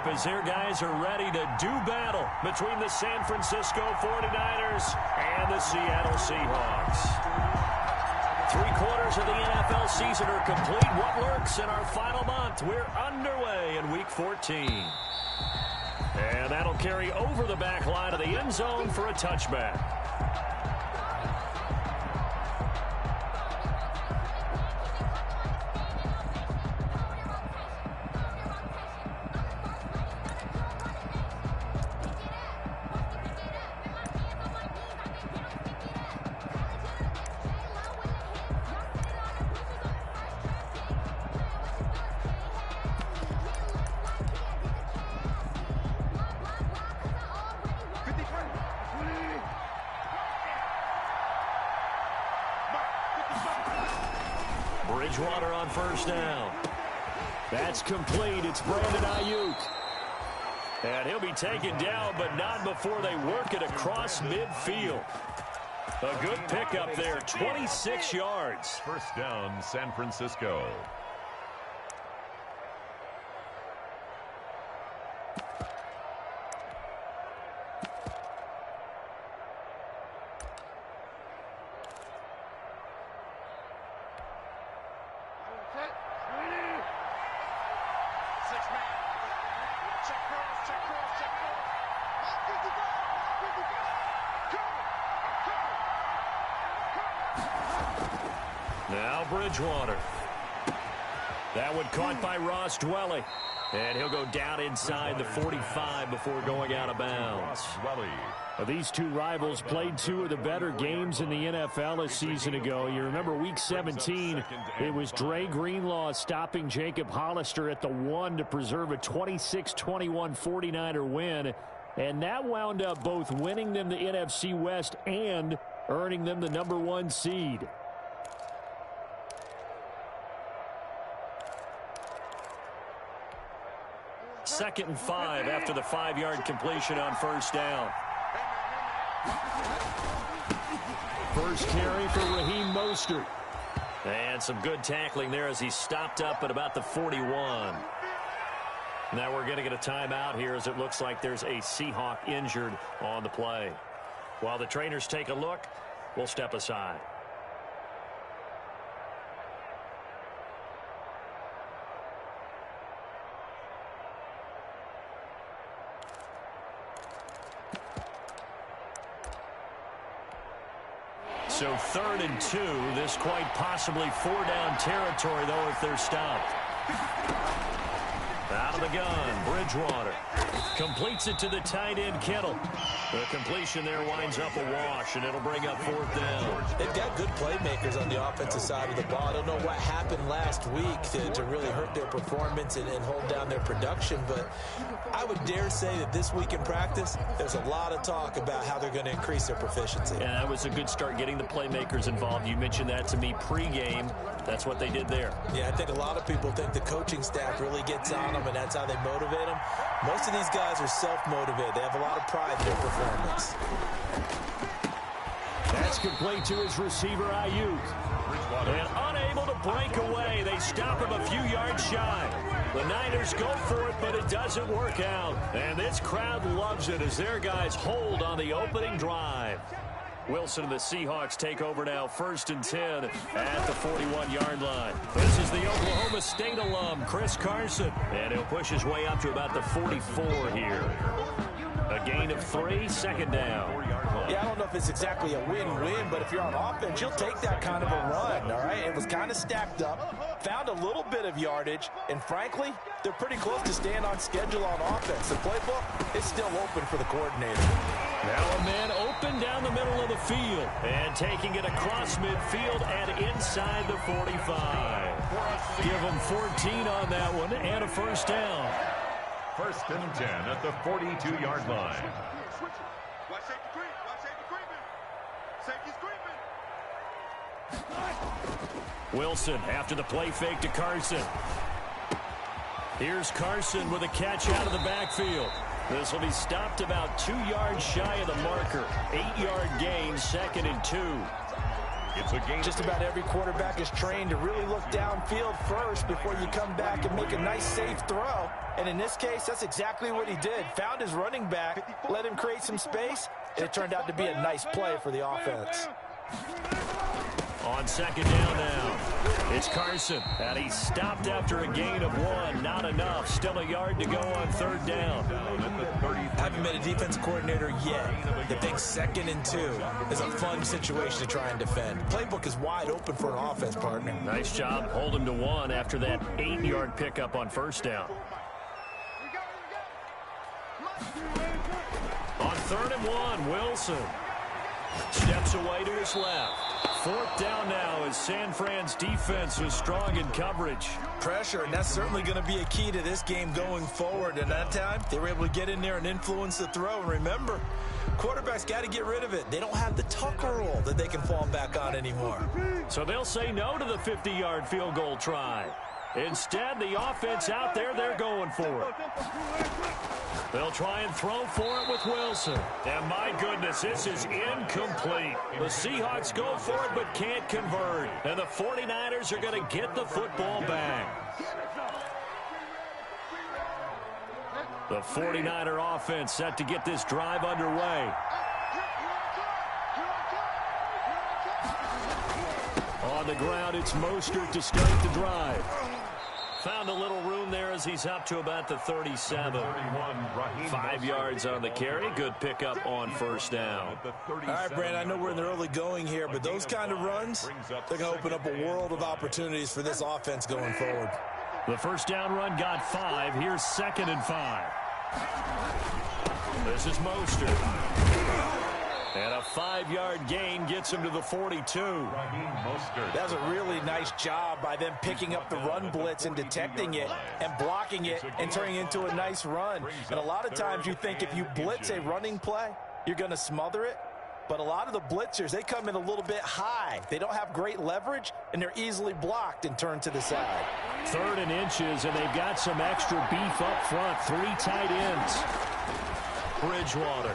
up as their guys are ready to do battle between the San Francisco 49ers and the Seattle Seahawks. 3/4 of the NFL season are complete. What lurks in our final month? We're underway in Week 14. And that'll carry over the back line of the end zone for a touchback. Bridgewater on first down. That's complete. It's Brandon Ayuk. And he'll be taken down, but not before they work it across midfield. A good pickup there, 26 yards. First down, San Francisco. Now Bridgewater. That one caught by Ross Dwelley. And he'll go down inside the 45 before going out of bounds. These two rivals played two of the better games in the NFL a season ago. You remember Week 17, it was Dre Greenlaw stopping Jacob Hollister at the 1 to preserve a 26-21 49er win. And that wound up both winning them the NFC West and earning them the #1 seed. Second and 5 after the 5-yard completion on first down. First carry for Raheem Mostert. And some good tackling there as he stopped up at about the 41. Now we're going to get a timeout here as it looks like there's a Seahawk injured on the play. While the trainers take a look, we'll step aside. So 3rd and 2. This quite possibly 4-down territory, though, if they're stopped. Out of the gun, Bridgewater. Completes it to the tight end, Kittle. The completion there winds up a wash, and it'll bring up 4th down. They've got good playmakers on the offensive side of the ball. I don't know what happened last week to really hurt their performance and hold down their production, but I would dare say that this week in practice, there's a lot of talk about how they're going to increase their proficiency. Yeah, that was a good start getting the playmakers involved. You mentioned that to me pregame. That's what they did there. Yeah, I think a lot of people think the coaching staff really gets on them, and that's how they motivate them. Most of these guys are self-motivated. They have a lot of pride in their performance. That's complete to his receiver, Ayuk. And unable to break away. They stop him a few yards shy. The Niners go for it, but it doesn't work out. And this crowd loves it as their guys hold on the opening drive. Wilson and the Seahawks take over now, 1st and 10 at the 41-yard line. This is the Oklahoma State alum, Chris Carson. And he'll push his way up to about the 44 here. A gain of 3, 2nd down. Yeah, I don't know if it's exactly a win-win, but if you're on offense, you'll take that kind of a run, all right? It was kind of stacked up, found a little bit of yardage, and frankly, they're pretty close to staying on schedule on offense. The playbook is still open for the coordinator. Now a man open down the middle of the field, and taking it across midfield and inside the 45. Give him 14 on that one, and a 1st down. 1st and 10 at the 42-yard line. Wilson after the play fake to Carson. Here's Carson with a catch out of the backfield. This will be stopped about 2 yards shy of the marker. 8-yard gain, 2nd and 2. It's a gain. Just about every quarterback is trained to really look downfield first before you come back and make a nice, safe throw. And in this case, that's exactly what he did. Found his running back, let him create some space, and it turned out to be a nice play for the offense. On second down now, it's Carson, and he's stopped after a gain of 1. Not enough. Still a yard to go on third down. I haven't met a defensive coordinator yet that thinks 2nd and 2 is a fun situation to try and defend. Playbook is wide open for an offense, partner. Nice job holding to 1 after that 8-yard pickup on first down. On 3rd and 1, Wilson steps away to his left. 4th down now as San Fran's defense was strong in coverage. Pressure, and that's certainly going to be a key to this game going forward. And that time, they were able to get in there and influence the throw. And remember, quarterbacks got to get rid of it. They don't have the Tucker rule that they can fall back on anymore. So they'll say no to the 50-yard field goal try. Instead, the offense out there, they're going for it. They'll try and throw for it with Wilson. And my goodness, this is incomplete. The Seahawks go for it but can't convert. And the 49ers are going to get the football back. The 49er offense set to get this drive underway. On the ground, it's Mostert to start the drive. Found a little room there as he's up to about the 37. 5 yards on the carry. Good pickup on first down. All right, Brandon, I know we're in the early going here, but those kind of runs, they're going to open up a world of opportunities for this offense going forward. The first down run got 5. Here's 2nd and 5. This is Mostert. And a 5-yard gain gets him to the 42. That was a really nice job by them picking up the run blitz and detecting it and blocking it and turning it into a nice run. And a lot of times you think if you blitz a running play, you're going to smother it. But a lot of the blitzers, they come in a little bit high. They don't have great leverage, and they're easily blocked and turned to the side. 3rd and inches, and they've got some extra beef up front. 3 tight ends. Bridgewater.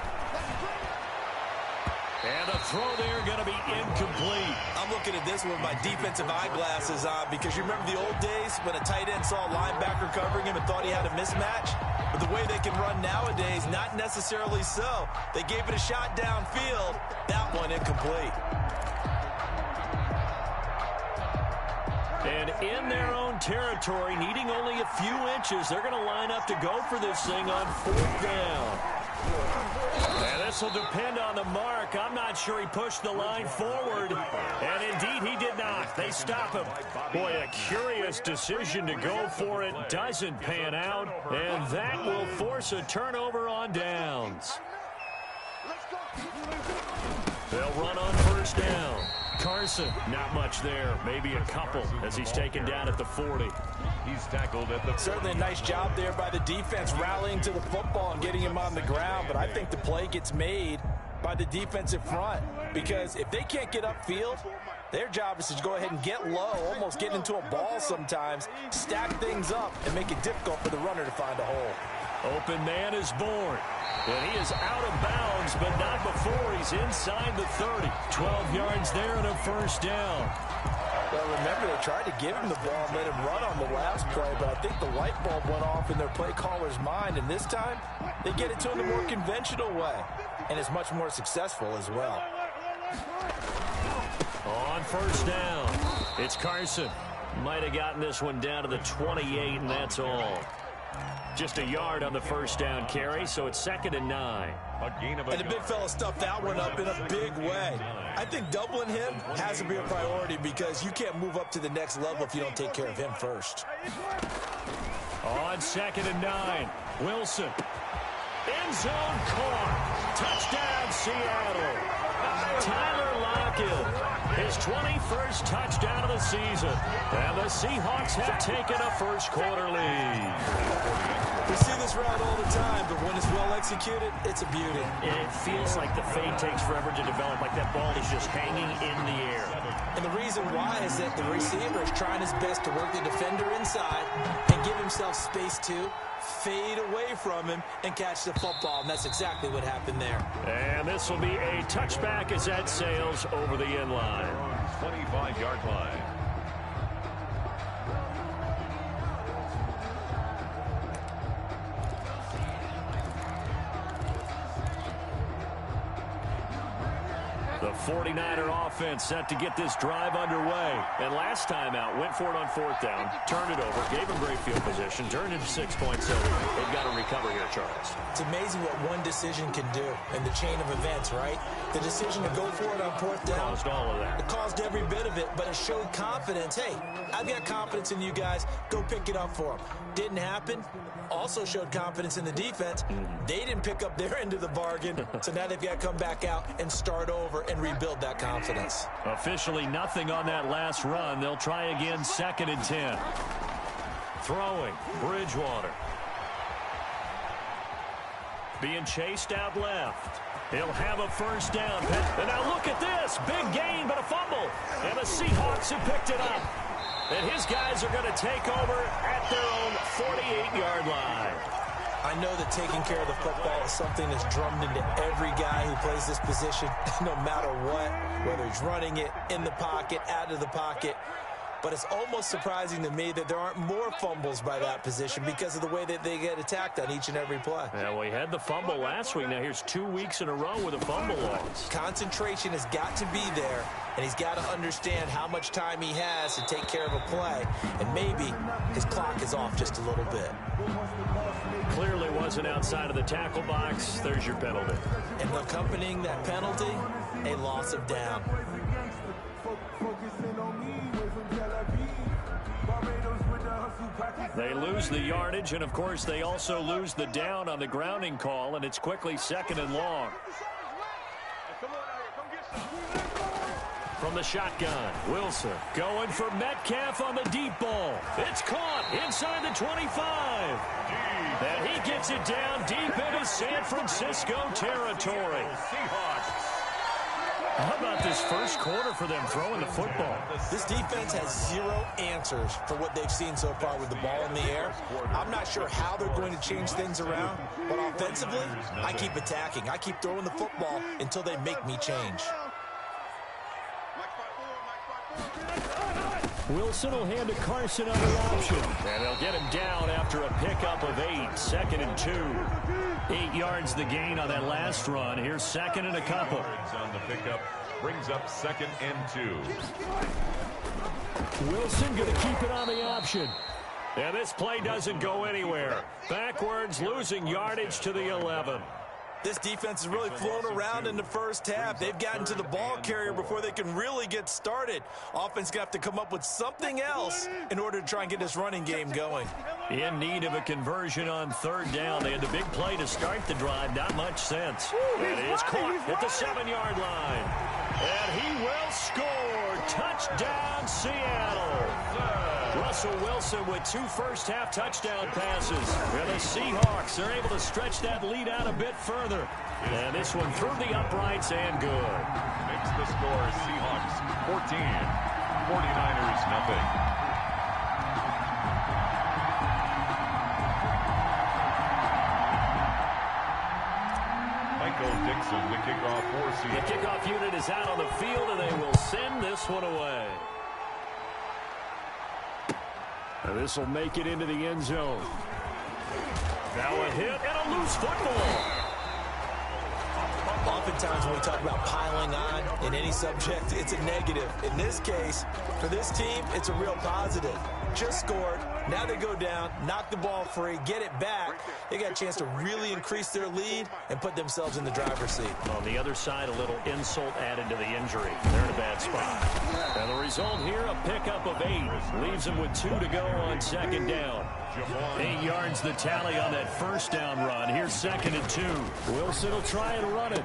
And a throw there going to be incomplete. I'm looking at this one with my defensive eyeglasses on because you remember the old days when a tight end saw a linebacker covering him and thought he had a mismatch? But the way they can run nowadays, not necessarily so. They gave it a shot downfield. That one incomplete. And in their own territory, needing only a few inches, they're going to line up to go for this thing on 4th down. And this will depend on the mark. I'm not sure he pushed the line forward. And indeed, he did not. They stop him. Boy, a curious decision to go for it. Doesn't pan out. And that will force a turnover on downs. They'll run on first down. Carson, not much there. Maybe a couple as he's taken down at the 40. He's tackled at the... Certainly a nice job there by the defense rallying to the football and getting him on the ground. But I think the play gets made by the defensive front because if they can't get upfield, their job is to go ahead and get low, almost get into a ball sometimes, stack things up, and make it difficult for the runner to find a hole. Open man is born. And he is out of bounds, but not before he's inside the 30. 12 yards there and a first down. Well, remember, they tried to give him the ball and let him run on the last play, but I think the light bulb went off in their play caller's mind, and this time they get it to him the more conventional way, and it's much more successful as well. On first down, it's Carson. Might have gotten this one down to the 28, and that's all. Just a yard on the first down carry, so it's 2nd and 9. And the big fella stuffed that one up in a big way. I think doubling him has to be a priority because you can't move up to the next level if you don't take care of him first. On 2nd and 9, Wilson. End zone caught. Touchdown, Seattle. Tyler Lockett, his 21st touchdown of the season. And the Seahawks have taken a first-quarter lead. We see this route all the time, but when it's well executed, it's a beauty. It feels like the fade takes forever to develop, like that ball is just hanging in the air. And the reason why is that the receiver is trying his best to work the defender inside and give himself space to fade away from him and catch the football, and that's exactly what happened there. And this will be a touchback as that sails over the end line. line. 25-yard line. The 49er offense set to get this drive underway. And last time out, went for it on fourth down, turned it over, gave them great field position, turned into 6 points. So they've got to recover here, Charles. It's amazing what one decision can do in the chain of events, right? The decision to go for it on fourth down. Caused all of that. It caused every bit of it, but it showed confidence. Hey, I've got confidence in you guys. Go pick it up for them. Didn't happen. Also showed confidence in the defense. They didn't pick up their end of the bargain, so now they've got to come back out and start over and rebuild that confidence. Officially nothing on that last run. They'll try again, 2nd and 10. Throwing, Bridgewater. Being chased out left. He'll have a first down. And now look at this. Big gain, but a fumble. And the Seahawks have picked it up. And his guys are going to take over at their own 48-yard line. I know that taking care of the football is something that's drummed into every guy who plays this position, no matter what, whether he's running it, in the pocket, out of the pocket. But it's almost surprising to me that there aren't more fumbles by that position because of the way that they get attacked on each and every play. Yeah, we had the fumble last week. Now here's 2 weeks in a row with a fumble loss. Concentration has got to be there, and he's got to understand how much time he has to take care of a play. And maybe his clock is off just a little bit. Clearly wasn't outside of the tackle box. There's your penalty. And accompanying that penalty, a loss of down. They lose the yardage, and of course they also lose the down on the grounding call, and it's quickly 2nd and long. From the shotgun, Wilson going for Metcalf on the deep ball. It's caught inside the 25. And he gets it down deep into San Francisco territory. How about this first quarter for them throwing the football? This defense has 0 answers for what they've seen so far with the ball in the air. I'm not sure how they're going to change things around, but offensively, I keep attacking. I keep throwing the football until they make me change. Wilson will hand to Carson on the option. And they'll get him down after a pickup of 8. 2nd and 2. 8 yards the gain on that last run. Here's 2nd and a couple. On the pickup brings up 2nd and 2. Wilson going to keep it on the option. And this play doesn't go anywhere. Backwards, losing yardage to the 11. This defense has really flown around in the first half. They've gotten to the ball carrier before they can really get started. Offense got to come up with something else in order to try and get this running game going. In need of a conversion on 3rd down. They had the big play to start the drive. Not much sense. It is caught at the 7-yard line. And he will score. Touchdown, Seattle. Russell Wilson with 2 first-half touchdown passes. And the Seahawks are able to stretch that lead out a bit further. And this one through the uprights and good. Makes the score Seahawks 14, 49ers nothing. Michael Dixon, the kickoff for Seattle. The kickoff unit is out on the field, and they will send this one away. And this will make it into the end zone. Now a hit and a loose football. Oftentimes when we talk about piling on in any subject, it's a negative. In this case, for this team, it's a real positive. Just scored. Now they go down, knock the ball free, get it back. They got a chance to really increase their lead and put themselves in the driver's seat. On the other side, a little insult added to the injury. They're in a bad spot. And the result here, a pickup of 8. Leaves them with 2 to go on 2nd down. 8 yards the tally on that first down run. Here's 2nd and 2. Wilson will try and run it.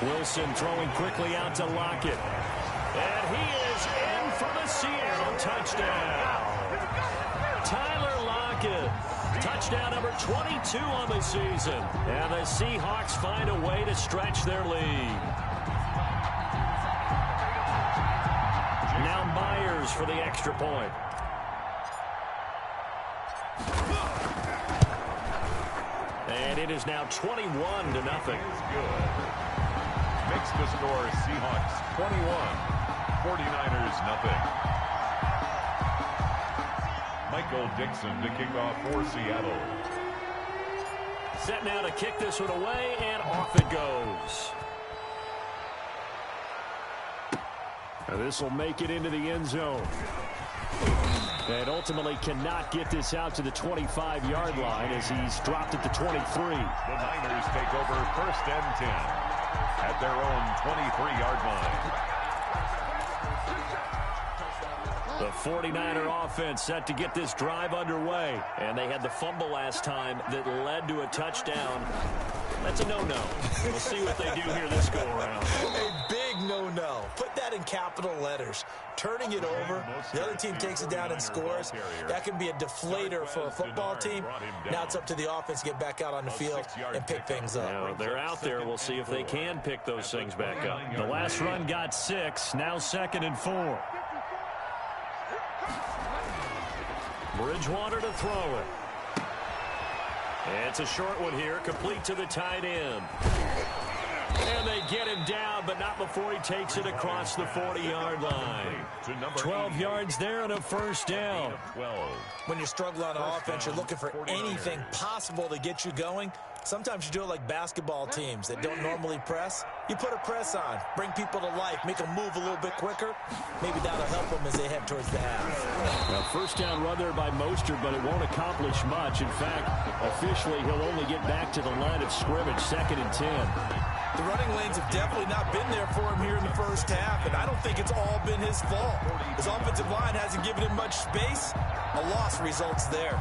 Wilson throwing quickly out to Lockett. And he is in for the Seattle touchdown. Tyler Lockett. Touchdown number 22 on the season. And the Seahawks find a way to stretch their lead. Now Myers for the extra point. And it is now 21-0. Good. Makes the score Seahawks 21, 49ers, nothing. Michael Dixon to kick off for Seattle. Set now to kick this one away, and off it goes. Now this will make it into the end zone. And ultimately cannot get this out to the 25-yard line as he's dropped at the 23. The Niners take over 1st and 10 at their own 23-yard line. The 49er offense set to get this drive underway. And they had the fumble last time that led to a touchdown. That's a no-no. We'll see what they do here this go-around. A big no-no. Put that in capital letters. Turning it over, the other team takes it down and scores. That can be a deflator for a football team. Now it's up to the offense to get back out on the field and pick things up. Now they're out there. We'll see if they can pick those things back up. The last run got 6. Now 2nd and 4. Bridgewater to throw it. It's a short one here, complete to the tight end. And they get him down, but not before he takes it across the 40-yard line. 12 yards there and a 1st down. When you're struggling on offense, you're looking for anything possible to get you going. Sometimes you do it like basketball teams that don't normally press. You put a press on, bring people to life, make them move a little bit quicker. Maybe that'll help them as they head towards the half. Now, 1st down run there by Mostert, but it won't accomplish much. In fact, officially, he'll only get back to the line of scrimmage, 2nd and 10. The running lanes have definitely not been there for him here in the 1st half, and I don't think it's all been his fault. His offensive line hasn't given him much space. A loss results there.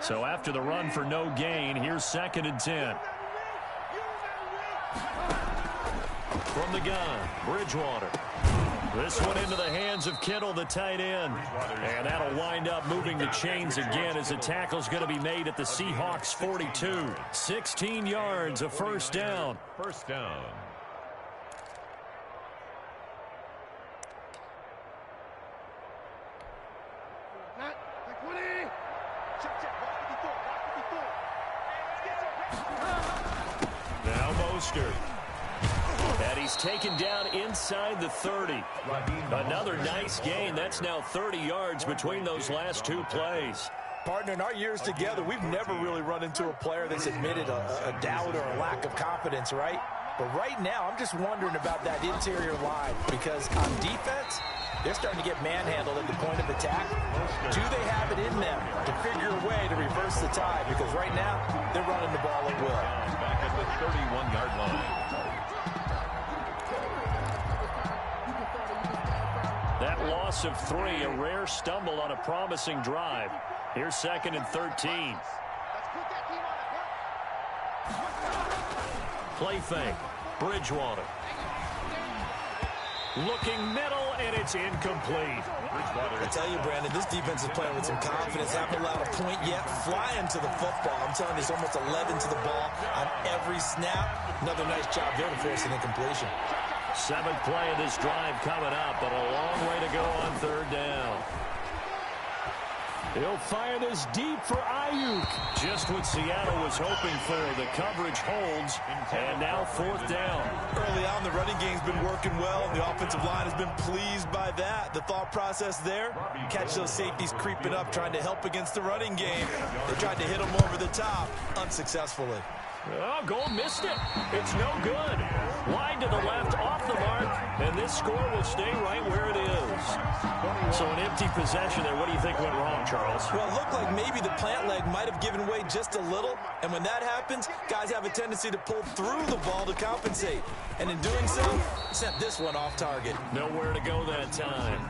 So after the run for no gain, here's 2nd and 10. From the gun, Bridgewater. This one into the hands of Kittle, the tight end. And that'll wind up moving the chains again as the tackle's going to be made at the Seahawks 42. 16 yards, a 1st down. 1st down. Now Mostert. And he's taken down inside the 30. Another nice gain. That's now 30 yards between those last 2 plays. Partner, in our years together, we've never really run into a player that's admitted a doubt or a lack of confidence, right? But right now, I'm just wondering about that interior line because on defense, they're starting to get manhandled at the point of attack. Do they have it in them to figure a way to reverse the tide? Because right now, they're running the ball at will. Back at the 31-yard line. That loss of 3, a rare stumble on a promising drive. Here's 2nd and 13. Play fake. Bridgewater. Looking middle, and it's incomplete. I tell you, Brandon, this defense is playing with some confidence. Haven't allowed a point yet. Flying to the football. I'm telling you, it's almost 11 to the ball on every snap. Another nice job there to force an incompletion. 7th play of this drive coming up, but a long way to go on 3rd down. He'll fire this deep for Ayuk. Just what Seattle was hoping for. The coverage holds, and now 4th down. Early on, the running game's been working well, and the offensive line has been pleased by that. The thought process there, catch those safeties creeping up, trying to help against the running game. They tried to hit them over the top, unsuccessfully. Oh, Gold missed it. It's no good. Wide to the left, off the mark, and this score will stay right where it is. So an empty possession there. What do you think went wrong, Charles? Well, it looked like maybe the plant leg might have given way just a little, and when that happens, guys have a tendency to pull through the ball to compensate. And in doing so, sent this one off target. Nowhere to go that time.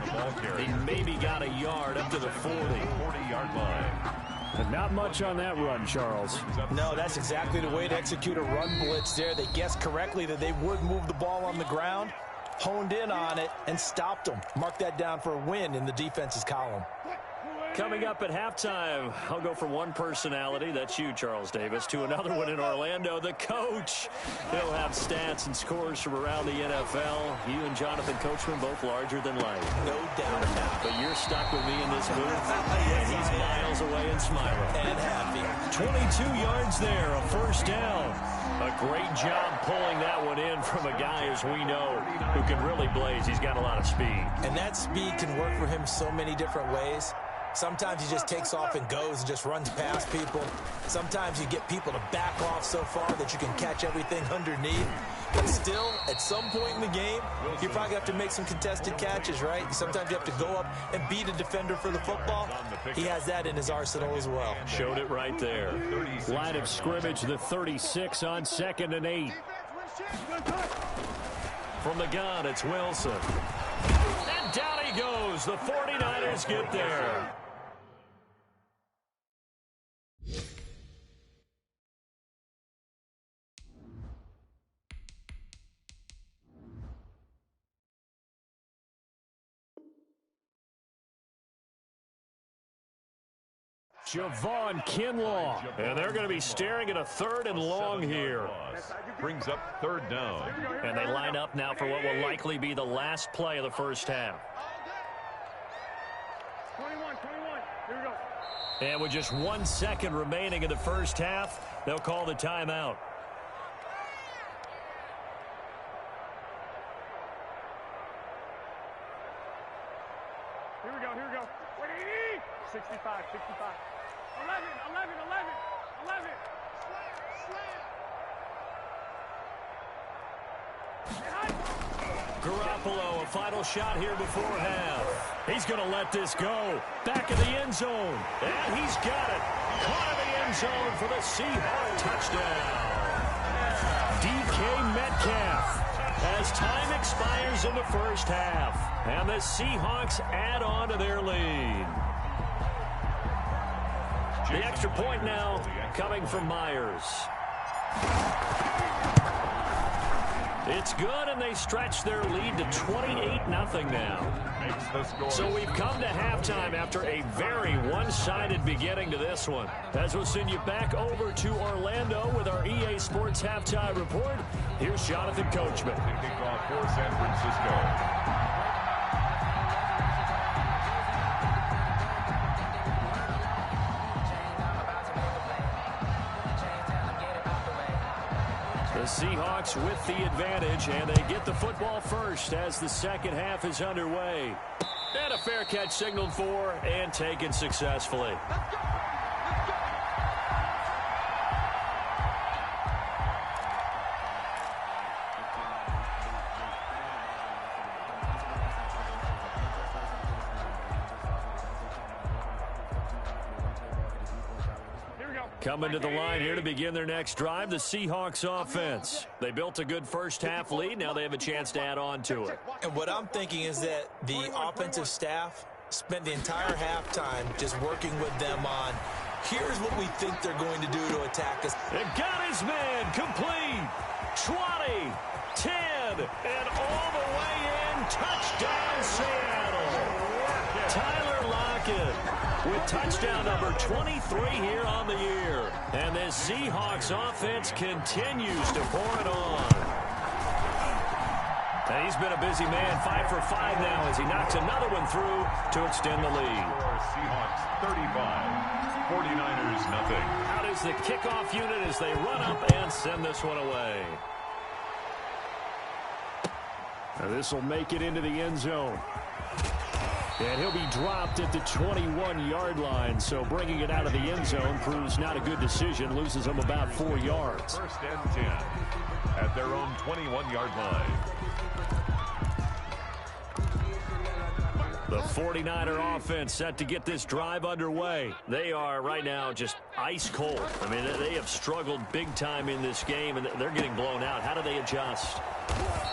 He maybe got a yard up to the 40-yard line. And not much on that run, Charles. No, that's exactly the way to execute a run blitz there. They guessed correctly that they would move the ball on the ground, honed in on it, and stopped them. Mark that down for a win in the defense's column. Coming up at halftime, I'll go from one personality, that's you, Charles Davis, to another one in Orlando, the coach. He'll have stats and scores from around the NFL. You and Jonathan Coachman both larger than life. No doubt about it. But you're stuck with me in this booth, and he's miles away and smiling. And happy. 22 yards there, a first down. A great job pulling that one in from a guy, as we know, who can really blaze. He's got a lot of speed. And that speed can work for him so many different ways. Sometimes he just takes off and goes and just runs past people. Sometimes you get people to back off so far that you can catch everything underneath. But still, at some point in the game, you probably have to make some contested catches, right? Sometimes you have to go up and beat a defender for the football. He has that in his arsenal as well. Showed it right there. Line of scrimmage, the 36 on 2nd and 8. From the gun, it's Wilson. And down he goes. The 49ers get there. Javon Kinlaw. And they're going to be staring at a 3rd and long here. Brings up 3rd down. And they line up now for what will likely be the last play of the first half. 21, here we go. And with just 1 second remaining in the first half, they'll call the timeout. Here we go. 65. 11. Garoppolo, a final shot here before half. He's going to let this go. Back in the end zone. And he's got it. Caught in the end zone for the Seahawks touchdown. DK Metcalf. As time expires in the first half. And the Seahawks add on to their lead. The extra point now coming from Myers. It's good, and they stretch their lead to 28-0 now. So we've come to halftime after a very one-sided beginning to this one. As we'll send you back over to Orlando with our EA Sports Halftime Report, here's Jonathan Coachman. Kickoff for San Francisco. The Seahawks with the advantage, and they get the football first as the second half is underway. And a fair catch signaled for and taken successfully. Coming to the line here to begin their next drive, the Seahawks offense. They built a good first half lead. Now they have a chance to add on to it. And what I'm thinking is that the offensive staff spent the entire halftime just working with them on, here's what we think they're going to do to attack us. And got his man complete. 20, 10, and all the way in. Touchdown, Seattle. Tyler Lockett with touchdown number 23 here on the year. And this Seahawks offense continues to pour it on. And he's been a busy man, 5 for 5 now as he knocks another one through to extend the lead. Seahawks 35, 49ers nothing. Out is the kickoff unit as they run up and send this one away. Now this will make it into the end zone. And he'll be dropped at the 21-yard line, so bringing it out of the end zone proves not a good decision, loses them about 4 yards. 1st and 10 at their own 21-yard line. The 49er offense set to get this drive underway. They are right now just ice cold. I mean, they have struggled big time in this game, and they're getting blown out. How do they adjust?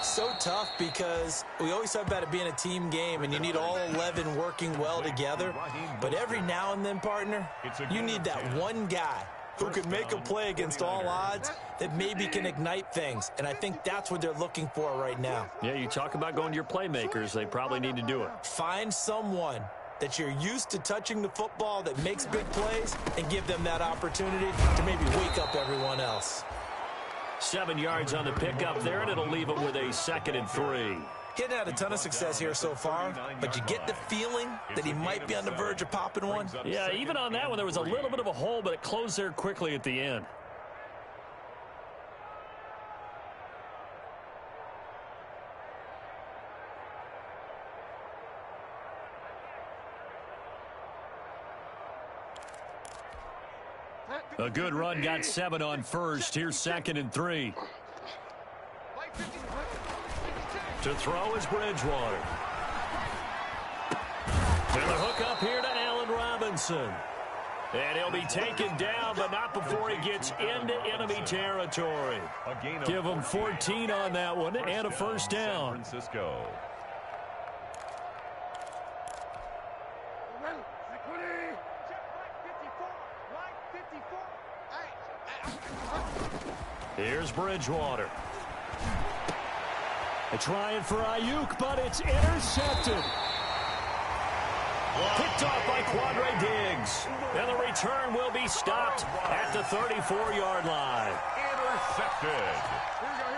So tough because we always talk about it being a team game, and you need all 11 working well together. But every now and then, partner, you need that one guy who can make a play against all odds that maybe can ignite things. And I think that's what they're looking for right now. Yeah, you talk about going to your playmakers. They probably need to do it. Find someone that you're used to touching the football that makes big plays and give them that opportunity to maybe wake up everyone else. 7 yards on the pickup there, and it'll leave it with a 2nd and 3. He hadn't had a ton of success here so far, but you get the feeling that he might be on the verge of popping one. Yeah, even on that one, there was a little bit of a hole, but it closed there quickly at the end. A good run, got 7 on first. Here's 2nd and 3. To throw is Bridgewater. And the hook up here to Allen Robinson. And he'll be taken down, but not before he gets into enemy territory. Give him 14 on that one and a first down. Here's Bridgewater. They're trying for Ayuk, but it's intercepted. Picked off by Quandre Diggs. And the return will be stopped at the 34-yard line. Intercepted.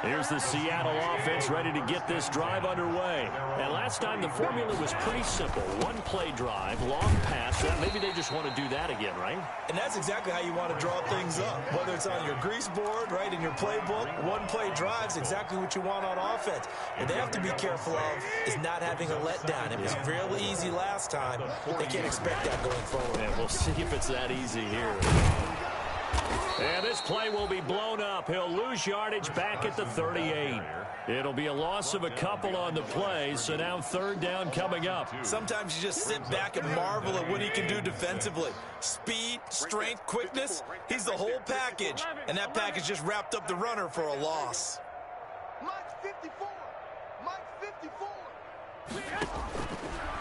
Here's the Seattle offense ready to get this drive underway. And last time the formula was pretty simple. One-play drive, long pass. Maybe they just want to do that again, right? And that's exactly how you want to draw things up. Whether it's on your grease board, right, in your playbook, one-play drive's exactly what you want on offense. What they have to be careful of is not having a letdown. It was real easy last time. They can't expect that going forward. And we'll see if it's that easy here. And this play will be blown up. He'll lose yardage back at the 38. It'll be a loss of a couple on the play, so now 3rd down coming up. Sometimes you just sit back and marvel at what he can do defensively. Speed, strength, quickness, he's the whole package. And that package just wrapped up the runner for a loss. Mike 54. Mike 54.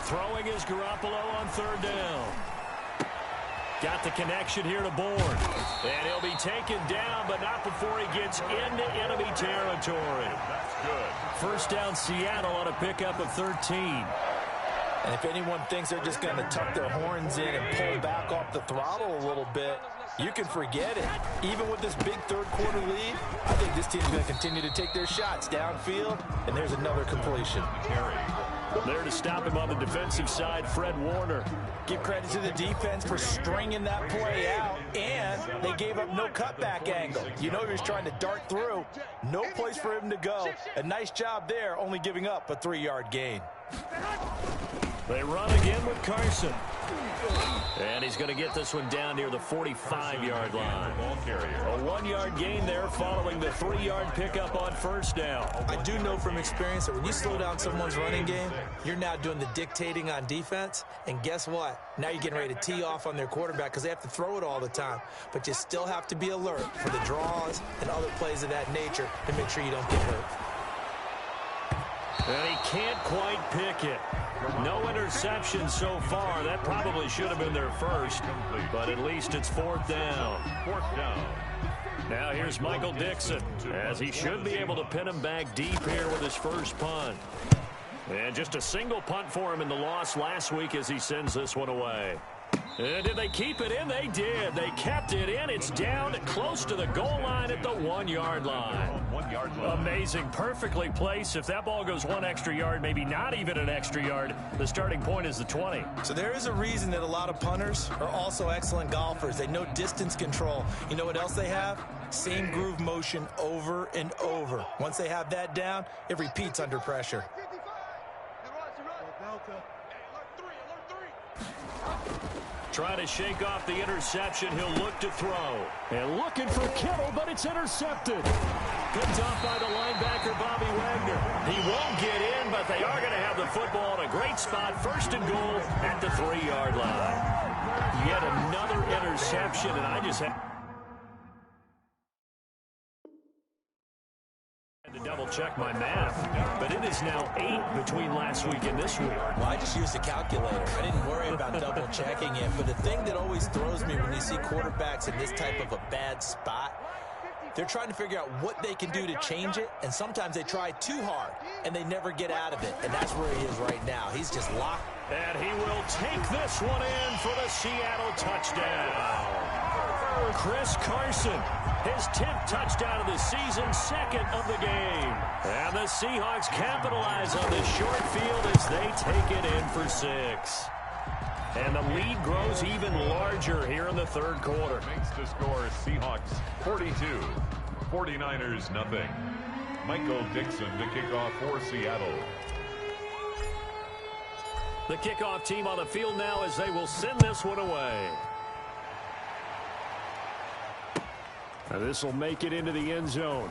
Throwing is Garoppolo on 3rd down. Got the connection here to Bourne. And he'll be taken down, but not before he gets into enemy territory. That's good. First down, Seattle on a pickup of 13. And if anyone thinks they're just going to tuck their horns in and pull back off the throttle a little bit, you can forget it. Even with this big third-quarter lead, I think this team's going to continue to take their shots downfield, and there's another completion. There to stop him on the defensive side, Fred Warner. Give credit to the defense for stringing that play out, and they gave up no cutback angle. You know he was trying to dart through. No place for him to go. A nice job there, only giving up a 3-yard gain. They run again with Carson. And he's going to get this one down near the 45-yard line. A 1-yard gain there following the 3-yard pickup on first down. I do know from experience that when you slow down someone's running game, you're now doing the dictating on defense. And guess what? Now you're getting ready to tee off on their quarterback because they have to throw it all the time. But you still have to be alert for the draws and other plays of that nature to make sure you don't get hurt. And he can't quite pick it. No interception so far. That probably should have been their first, but at least it's 4th down. 4th down. Now here's Michael Dixon, as he should be able to pin him back deep here with his first punt. And just a single punt for him in the loss last week as he sends this one away. And did they keep it in? They did. They kept it in. It's down close to the goal line at the 1-yard line. 1 yard line. Amazing. Perfectly placed. If that ball goes 1 extra yard, maybe not even an extra yard, the starting point is the 20. So there is a reason that a lot of punters are also excellent golfers. They know distance control. You know what else they have? Same groove motion over and over. Once they have that down, it repeats under pressure. Trying to shake off the interception. He'll look to throw. And looking for Kittle, but it's intercepted. Picked off by the linebacker, Bobby Wagner. He won't get in, but they are going to have the football in a great spot. 1st and goal at the 3-yard line. Yet another interception, and I just had to double-check my math, but it is now 8 between last week and this week. Well, I just used a calculator. I didn't worry about double-checking it, but the thing that always throws me when you see quarterbacks in this type of a bad spot, they're trying to figure out what they can do to change it, and sometimes they try too hard, and they never get out of it, and that's where he is right now. He's just locked And he will take this one in for the Seattle touchdown. Chris Carson, his 10th touchdown of the season, second of the game. And the Seahawks capitalize on this short field as they take it in for 6. And the lead grows even larger here in the third quarter. Makes the score Seahawks 42, 49ers nothing. Michael Dixon to kick off for Seattle. The kickoff team on the field now as they will send this one away. And this will make it into the end zone.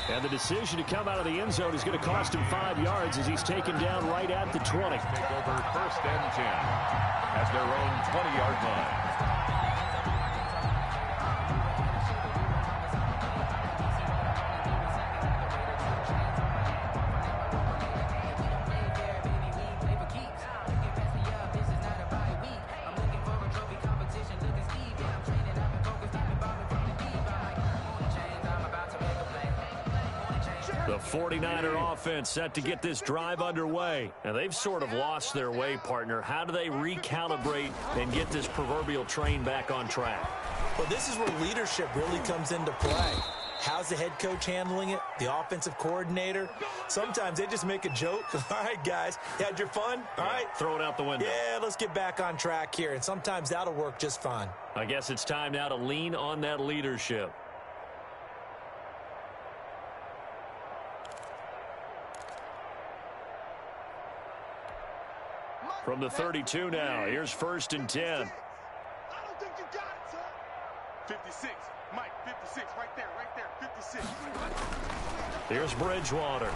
And the decision to come out of the end zone is going to cost him 5 yards as he's taken down right at the 20. Take over first and 10 at their own 20-yard line. The 49er offense set to get this drive underway. And they've sort of lost their way, partner. How do they recalibrate and get this proverbial train back on track? Well, this is where leadership really comes into play. How's the head coach handling it? The offensive coordinator? Sometimes they just make a joke. All right, guys, you had your fun? All right. Throw it out the window. Yeah, let's get back on track here. And sometimes that'll work just fine. I guess it's time now to lean on that leadership. From the 32 now, here's first and 10. I don't think you got it, son. 56, Mike, 56, right there, 56. Here's Bridgewater.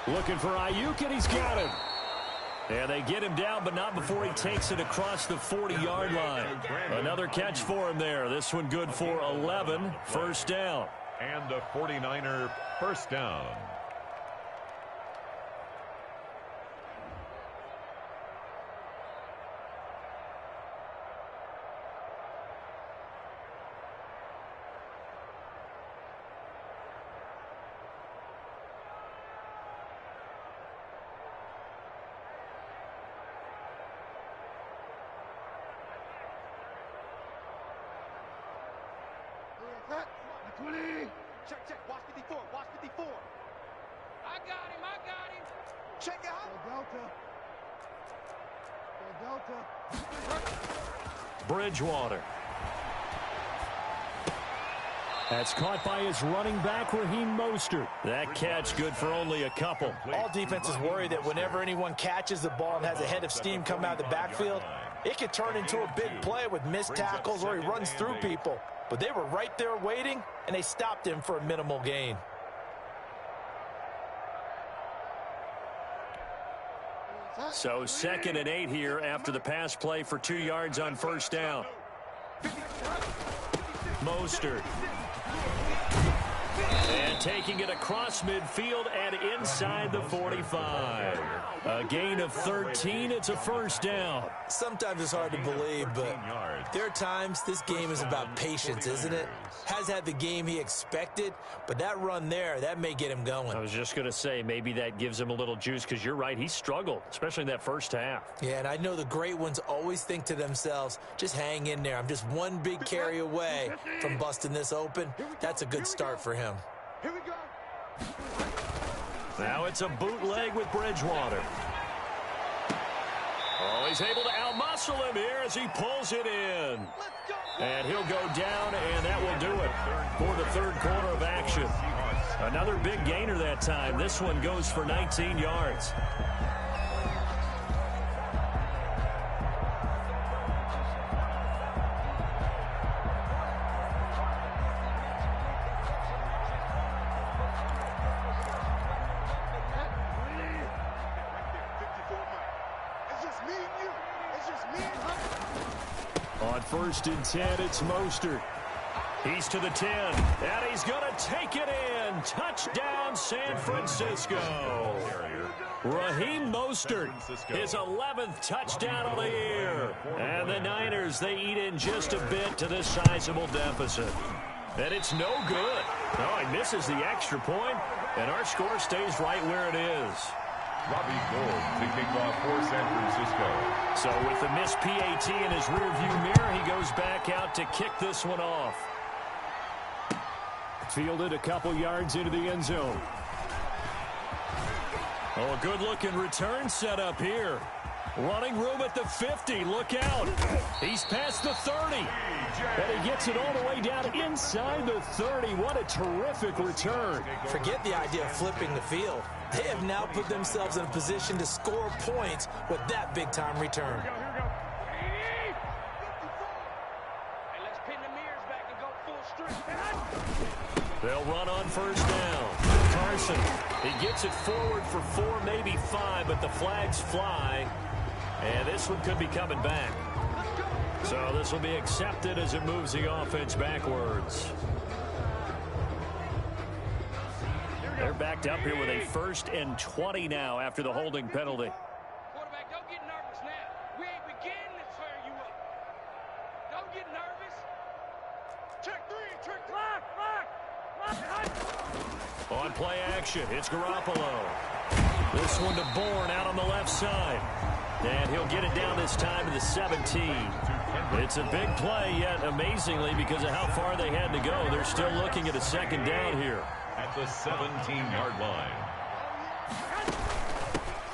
Looking for Ayuk, and he's got him. And they get him down, but not before he takes it across the 40-yard line. Another catch for him there. This one good for 11, first down. And a 49er first down. Check, watch 54, watch 54. I got him. Check it out. Delta. Bridgewater. That's caught by his running back, Raheem Mostert. That catch good for only a couple. All defenses worry that whenever anyone catches the ball and has a head of steam come out of the backfield, it could turn into a big play with missed tackles or he runs through people. But they were right there waiting, and they stopped him for a minimal gain. So 2nd and 8 here after the pass play for 2 yards on first down. Mostert. And taking it across midfield and inside the 45. A gain of 13. It's a first down. Sometimes it's hard to believe, but there are times this game is about patience, isn't it? Has had the game he expected, but that run there, that may get him going. I was just going to say, maybe that gives him a little juice because you're right, he struggled, especially in that first half. Yeah, and I know the great ones always think to themselves, just hang in there. I'm just one big carry away from busting this open. That's a good start for him. Here we go. Now it's a bootleg with Bridgewater. Oh, he's able to outmuscle him here as he pulls it in. And he'll go down, and that will do it for the third quarter of action. Another big gainer that time. This one goes for 19 yards. On first and 10, it's Mostert. He's to the 10, and he's going to take it in. Touchdown, San Francisco. Raheem Mostert, his 11th touchdown of the year. And the Niners, they eat in just a bit to this sizable deficit. And it's no good. No, he misses the extra point, and our score stays right where it is. Robbie Gould to kick off for San Francisco. So with the missed PAT in his rearview mirror, he goes back out to kick this one off. Fielded a couple yards into the end zone. Oh, a good-looking return set up here. Running room at the 50. Look out. He's past the 30. And he gets it all the way down inside the 30. What a terrific return. Forget the idea of flipping the field. They have now put themselves in a position to score points with that big-time return. They'll run on first down. Carson, he gets it forward for 4, maybe 5, but the flags fly. And this one could be coming back. So this will be accepted as it moves the offense backwards. They're backed up here with a 1st and 20 now after the holding penalty. Quarterback, don't get nervous now. We ain't beginning to tear you up. Don't get nervous. Check 3, check 3. On play action, it's Garoppolo. This one to Bourne out on the left side. And he'll get it down this time to the 17. It's a big play, yet amazingly, because of how far they had to go, they're still looking at a 2nd down here. At the 17-yard line.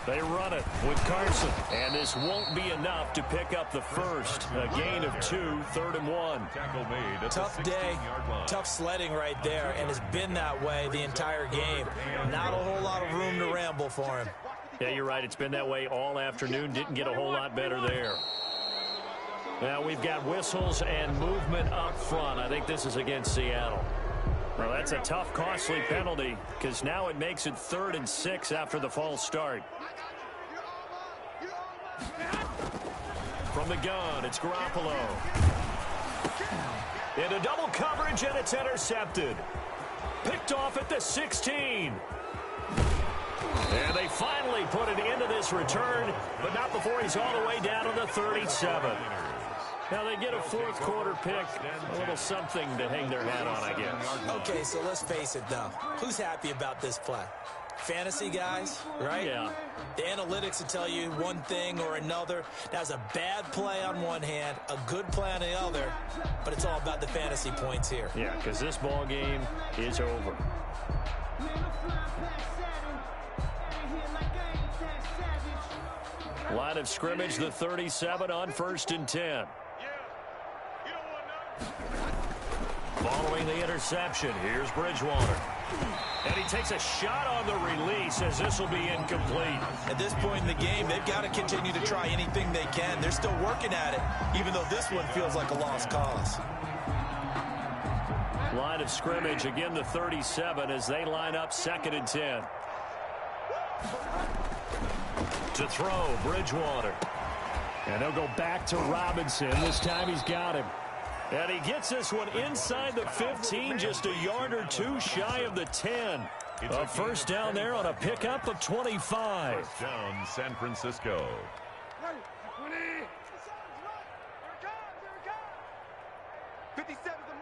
They run it with Carson. And this won't be enough to pick up the first. A gain of 2, 3rd and 1. Tackle made at Tough the day, 16-yard line. tough sledding right there, and it's been that way the entire game. Not a whole lot of room to ramble for him. Yeah, you're right. It's been that way all afternoon. Didn't get a whole lot better there. Now we've got whistles and movement up front. I think this is against Seattle. Well, that's a tough, costly penalty because now it makes it 3rd and 6 after the false start. From the gun, it's Garoppolo. Into double coverage, and it's intercepted. Picked off at the 16. And they finally put it into this return, but not before he's all the way down to the 37. Now they get a 4th quarter pick, a little something to hang their hat on, I guess. Okay, so let's face it, though. Who's happy about this play? Fantasy guys, right? Yeah. The analytics will tell you one thing or another. That's a bad play on one hand, a good play on the other, but it's all about the fantasy points here. Yeah, because this ball game is over. Line of scrimmage, the 37 on 1st and 10. Following the interception, here's Bridgewater. And he takes a shot on the release as this will be incomplete. At this point in the game, they've got to continue to try anything they can. They're still working at it, even though this one feels like a lost cause. Line of scrimmage, again the 37 as they line up 2nd and 10. To throw, Bridgewater. And they'll go back to Robinson. This time he's got him. And he gets this one inside the 15, just a yard or 2 shy of the 10. A 1st down there on a pickup of 25. 1st down, San Francisco. 57 the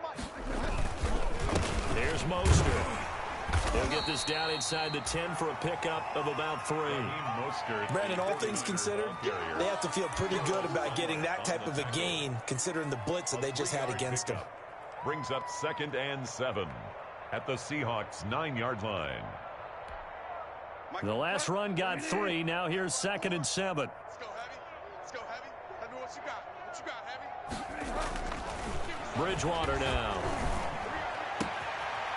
mic. Here's Mostert. He'll get this down inside the 10 for a pickup of about 3. Brandon, all things considered, they have to feel pretty good about getting that type of a gain, considering the blitz that they just had against them. Brings up 2nd and 7 at the Seahawks 9-yard line. The last run got 3. Now here's 2nd and 7. Let's go, Heavy. Let's go, Heavy. Let me what you got. What you got, Heavy? Bridgewater now.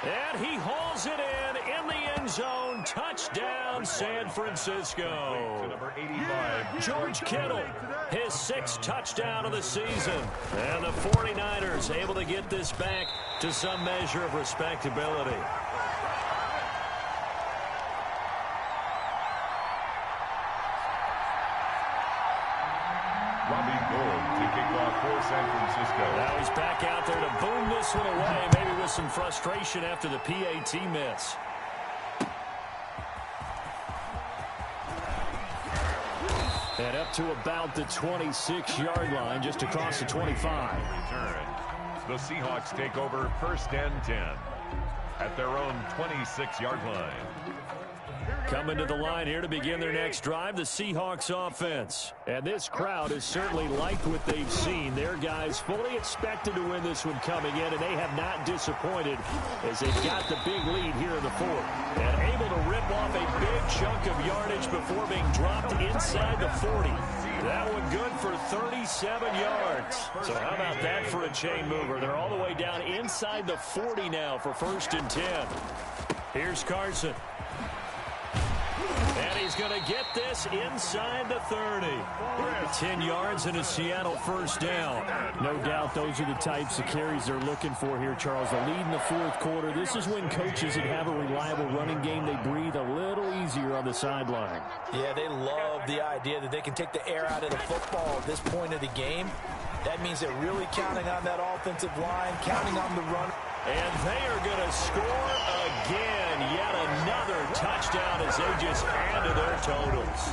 And he hauls it in the end zone. Touchdown, San Francisco. Number 85. George Kittle, his 6th touchdown of the season. And the 49ers able to get this back to some measure of respectability. Robbie Gould to kick off for San Francisco. Now he's back out there to boom this one away, maybe with some frustration after the PAT miss. And up to about the 26-yard line, just across the 25. Return. The Seahawks take over 1st and 10 at their own 26-yard line. Coming to the line here to begin their next drive, the Seahawks offense. And this crowd has certainly liked what they've seen. Their guys fully expected to win this one coming in, and they have not disappointed as they've got the big lead here in the fourth. And able to rip off a big chunk of yardage before being dropped inside the 40. That one good for 37 yards. So how about that for a chain mover? They're all the way down inside the 40 now for 1st and 10. Here's Carson. And he's going to get this inside the 30. 10 yards and a Seattle 1st down. No doubt those are the types of carries they're looking for here, Charles. The lead in the 4th quarter. This is when coaches that have a reliable running game, they breathe a little easier on the sideline. Yeah, they love the idea that they can take the air out of the football at this point of the game. That means they're really counting on that offensive line, counting on the run. And they are going to score again. Yet another touchdown as they just add to their totals.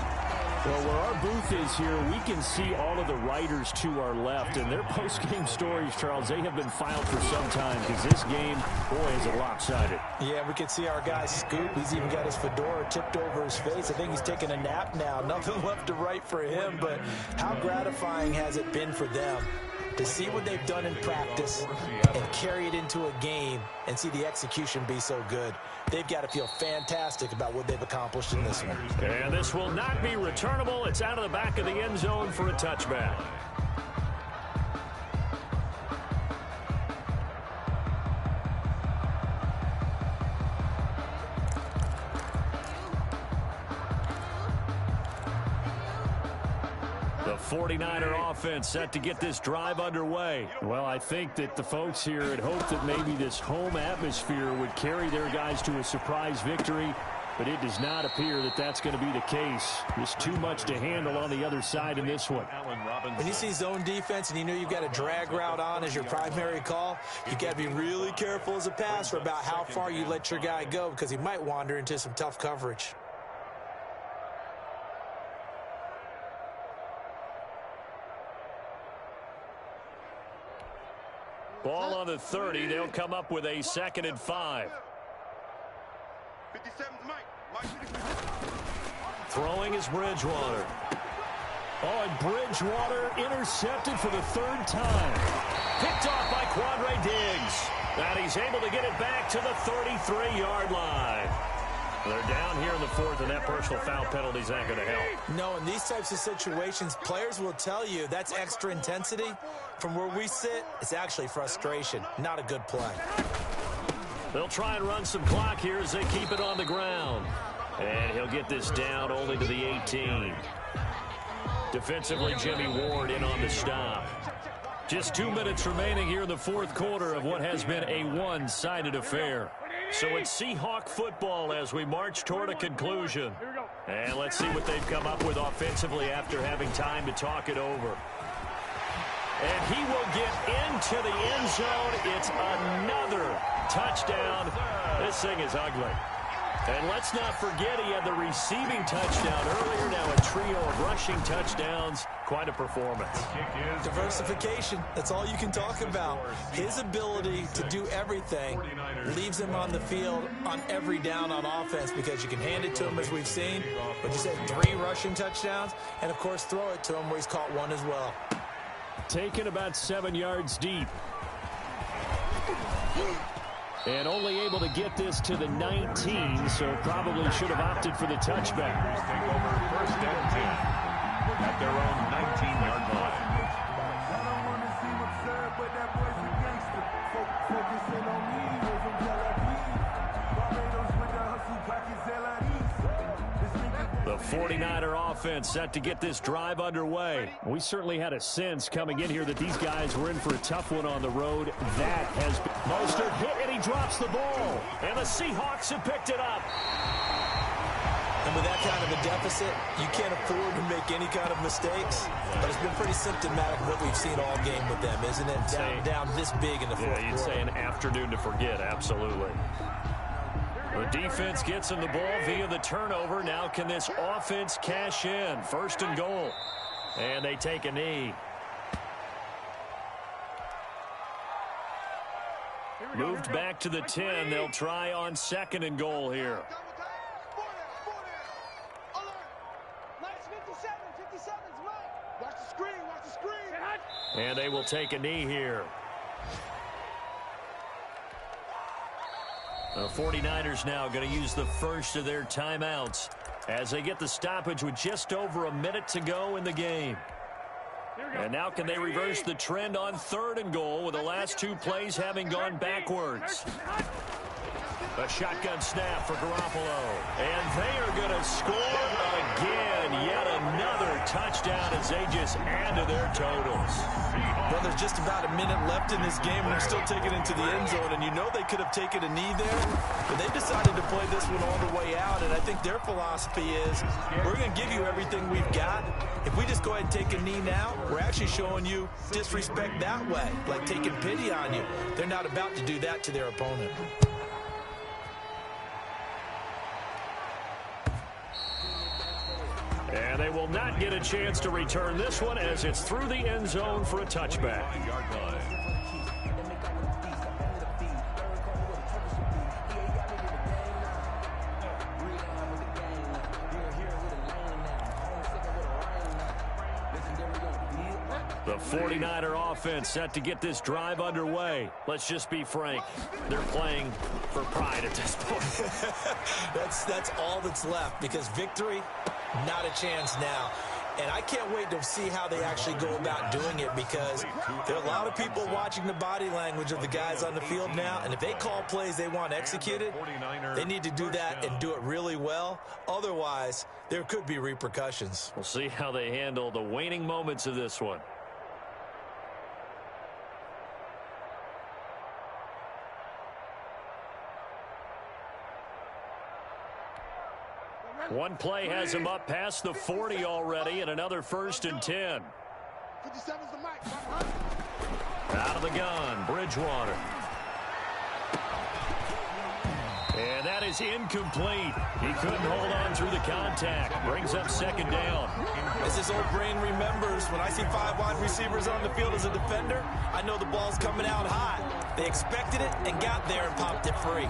Well, where our booth is here, we can see all of the writers to our left. And their post-game stories, Charles, they have been filed for some time because this game, boy, is it lopsided. Yeah, we can see our guy Scoop. He's even got his fedora tipped over his face. I think he's taking a nap now. Nothing left to write for him, but how gratifying has it been for them to see what they've done in practice and carry it into a game and see the execution be so good. They've got to feel fantastic about what they've accomplished in this one. And this will not be returnable. It's out of the back of the end zone for a touchback. The 49er offense set to get this drive underway. Well, I think that the folks here had hoped that maybe this home atmosphere would carry their guys to a surprise victory, but it does not appear that that's going to be the case. There's too much to handle on the other side in this one. When you see zone defense and you know you've got a drag route on as your primary call, you've got to be really careful as a passer about how far you let your guy go because he might wander into some tough coverage. Ball on the 30. They'll come up with a 2nd and 5. 57's Mike. Throwing is Bridgewater. Oh, and Bridgewater intercepted for the 3rd time. Picked off by Quandre Diggs. And he's able to get it back to the 33-yard line. They're down here in the 4th, and that personal foul penalty is not going to help. No, in these types of situations, players will tell you that's extra intensity. From where we sit, it's actually frustration, not a good play. They'll try and run some clock here as they keep it on the ground. And he'll get this down only to the 18. Defensively, Jimmy Ward in on the stop. Just 2 minutes remaining here in the 4th quarter of what has been a one-sided affair. So it's Seahawk football as we march toward a conclusion. And let's see what they've come up with offensively after having time to talk it over. And he will get into the end zone. It's another touchdown. This thing is ugly. And let's not forget he had the receiving touchdown earlier. Now a trio of rushing touchdowns. Quite a performance. Diversification. That's all you can talk about. His ability to do everything leaves him on the field on every down on offense because you can hand it to him as we've seen. But you said 3 rushing touchdowns and, of course, throw it to him where he's caught 1 as well. Taken about 7 yards deep. And only able to get this to the 19, so probably should have opted for the touchback. Take over 1st and 10 at their own 19-yard line. The 49er offense set to get this drive underway. We certainly had a sense coming in here that these guys were in for a tough one on the road. That has been... Mostert hit and he drops the ball. And the Seahawks have picked it up. And with that kind of a deficit, you can't afford to make any kind of mistakes. But it's been pretty symptomatic of what we've seen all game with them, isn't it? Down this big in the 4th quarter. Yeah, you'd say an afternoon to forget, absolutely. The defense gets him the ball via the turnover. Now can this offense cash in? 1st and goal. And they take a knee. Moved back to the 10. They'll try on 2nd and goal here. Watch the screen. And they will take a knee here. The 49ers now going to use the first of their timeouts as they get the stoppage with just over a minute to go in the game. And now can they reverse the trend on 3rd and goal with the last 2 plays having gone backwards? A shotgun snap for Garoppolo. And they are going to score again. Yet another touchdown as they just add to their totals. Well, there's just about a minute left in this game, and they're still taking it to the end zone. And you know they could have taken a knee there, but they decided to play this one all the way out. And I think their philosophy is, we're going to give you everything we've got. If we just go ahead and take a knee now, we're actually showing you disrespect that way, like taking pity on you. They're not about to do that to their opponent. And they will not get a chance to return this one as it's through the end zone for a touchback. The 49er offense set to get this drive underway. Let's just be frank. They're playing for pride at this point. That's all that's left, because victory, not a chance now. And I can't wait to see how they actually go about doing it, because there are a lot of people watching the body language of the guys on the field now, and if they call plays they want executed, they need to do that and do it really well. Otherwise, there could be repercussions. We'll see how they handle the waning moments of this one. One play has him up past the 40 already, and another 1st and 10. 57's the mic. Out of the gun, Bridgewater. And that is incomplete. He couldn't hold on through the contact. Brings up 2nd down. As his old brain remembers, when I see 5 wide receivers on the field as a defender, I know the ball's coming out hot. They expected it and got there and popped it free.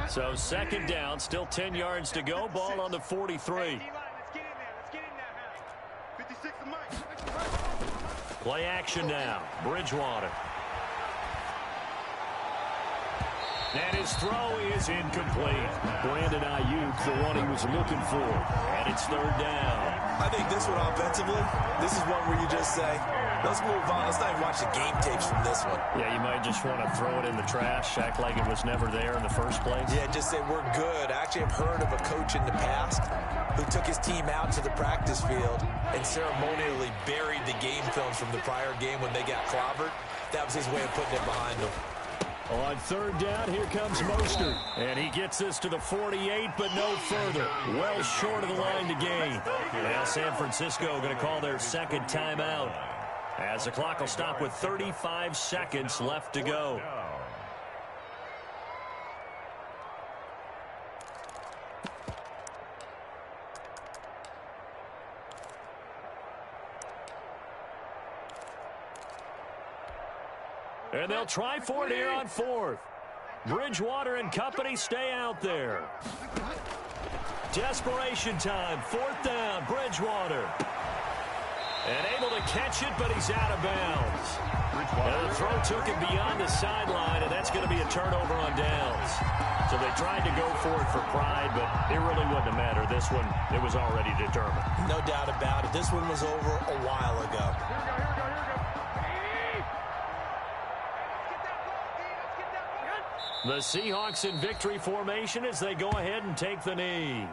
So 2nd down, still 10 yards to go. Ball on the 43. Let's get in there. Let's get in there. 56 the mic. Play action now. Bridgewater. And his throw is incomplete. Brandon Ayuk, the one he was looking for. And it's 3rd down. I think this one offensively, this is one where you just say, let's move on. Let's not even watch the game tapes from this one. Yeah, you might just want to throw it in the trash, act like it was never there in the first place. Yeah, just say we're good. I actually have heard of a coach in the past who took his team out to the practice field and ceremonially buried the game films from the prior game when they got clobbered. That was his way of putting it behind them. On 3rd down, here comes Mostert. And he gets this to the 48, but no further. Well short of the line to gain. Now San Francisco going to call their 2nd timeout, as the clock will stop with 35 seconds left to go. And they'll try for it here on 4th. Bridgewater and company stay out there. Desperation time. 4th down. Bridgewater. And able to catch it, but he's out of bounds. And the throw took him beyond the sideline, and that's going to be a turnover on downs. So they tried to go for it for pride, but it really wouldn't matter. This one, it was already determined. No doubt about it. This one was over a while ago. The Seahawks in victory formation as they go ahead and take the knee.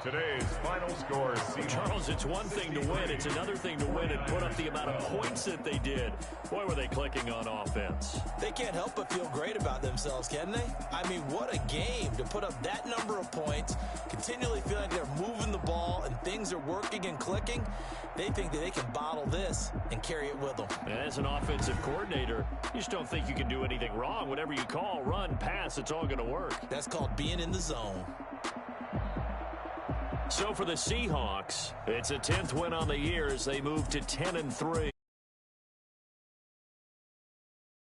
Today's final score, Seahawks. Charles, it's one thing to win. It's another thing to win and put up the amount of points that they did. Boy, were they clicking on offense. They can't help but feel great about themselves, can they? I mean, what a game to put up that number of points, continually feeling like they're moving the ball and things are working and clicking. They think that they can bottle this and carry it with them. And as an offensive coordinator, you just don't think you can do anything wrong. Whatever you call, run, pass, it's all going to work. That's called being in the zone. So for the Seahawks, it's a 10th win on the year as they move to 10-3.